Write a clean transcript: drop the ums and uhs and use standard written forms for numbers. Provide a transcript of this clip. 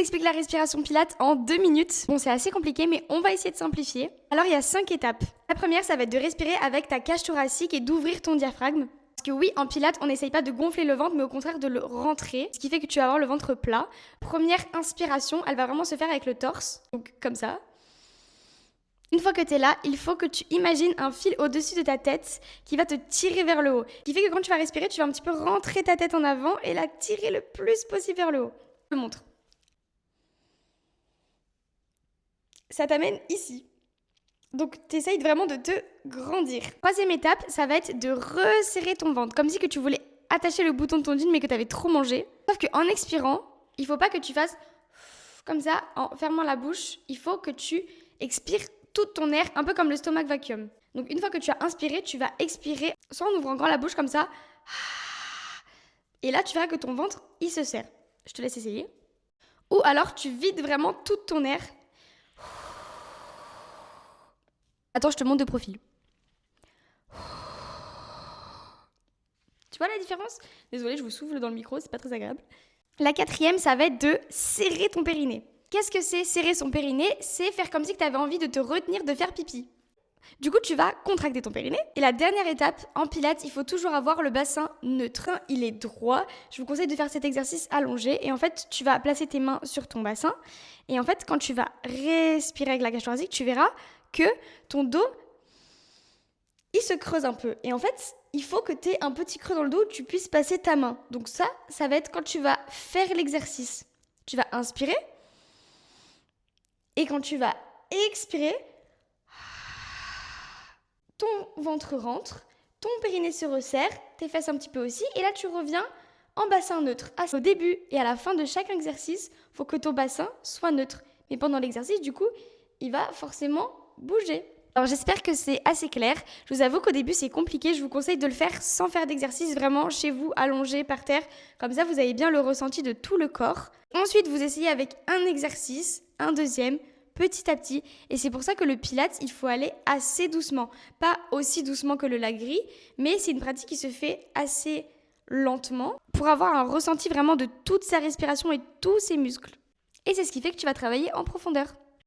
explique la respiration Pilates en 2 minutes. Bon, c'est assez compliqué, mais on va essayer de simplifier. Alors, il y a 5 étapes. La première, ça va être de respirer avec ta cage thoracique et d'ouvrir ton diaphragme. Parce que oui, en Pilates, on n'essaye pas de gonfler le ventre, mais au contraire de le rentrer, ce qui fait que tu vas avoir le ventre plat. Première inspiration, elle va vraiment se faire avec le torse, donc comme ça. Une fois que tu es là, il faut que tu imagines un fil au-dessus de ta tête qui va te tirer vers le haut. Ce qui fait que quand tu vas respirer, tu vas un petit peu rentrer ta tête en avant et la tirer le plus possible vers le haut. Je te montre. Ça t'amène ici. Donc, tu essayes vraiment de te grandir. Troisième étape, ça va être de resserrer ton ventre. Comme si que tu voulais attacher le bouton de ton jean, mais que tu avais trop mangé. Sauf qu'en expirant, il ne faut pas que tu fasses comme ça, en fermant la bouche. Il faut que tu expires tout ton air, un peu comme le stomach vacuum. Donc, une fois que tu as inspiré, tu vas expirer, soit en ouvrant grand la bouche comme ça. Et là, tu verras que ton ventre, il se serre. Je te laisse essayer. Ou alors, tu vides vraiment tout ton air. Attends, je te montre de profil. Tu vois la différence? Désolée, je vous souffle dans le micro, c'est pas très agréable. La quatrième, ça va être de serrer ton périnée. Qu'est-ce que c'est serrer son périnée? C'est faire comme si tu avais envie de te retenir de faire pipi. Du coup, tu vas contracter ton périnée. Et la dernière étape, en pilates, il faut toujours avoir le bassin neutre. Il est droit. Je vous conseille de faire cet exercice allongé. Et en fait, tu vas placer tes mains sur ton bassin. Et en fait, quand tu vas respirer avec la cage thoracique, tu verras que ton dos, il se creuse un peu. Et en fait, il faut que tu aies un petit creux dans le dos où tu puisses passer ta main. Donc ça va être quand tu vas faire l'exercice. Tu vas inspirer. Et quand tu vas expirer, ton ventre rentre, ton périnée se resserre, tes fesses un petit peu aussi. Et là, tu reviens en bassin neutre. Au début et à la fin de chaque exercice, il faut que ton bassin soit neutre. Mais pendant l'exercice, du coup, il va forcément bouger. Alors j'espère que c'est assez clair. Je vous avoue qu'au début c'est compliqué. Je vous conseille de le faire sans faire d'exercice, vraiment chez vous, allongé par terre. Comme ça vous avez bien le ressenti de tout le corps. Ensuite vous essayez avec un exercice, un deuxième, petit à petit. Et c'est pour ça que le pilates, il faut aller assez doucement. Pas aussi doucement que le lagri, mais c'est une pratique qui se fait assez lentement pour avoir un ressenti vraiment de toute sa respiration et tous ses muscles. Et c'est ce qui fait que tu vas travailler en profondeur.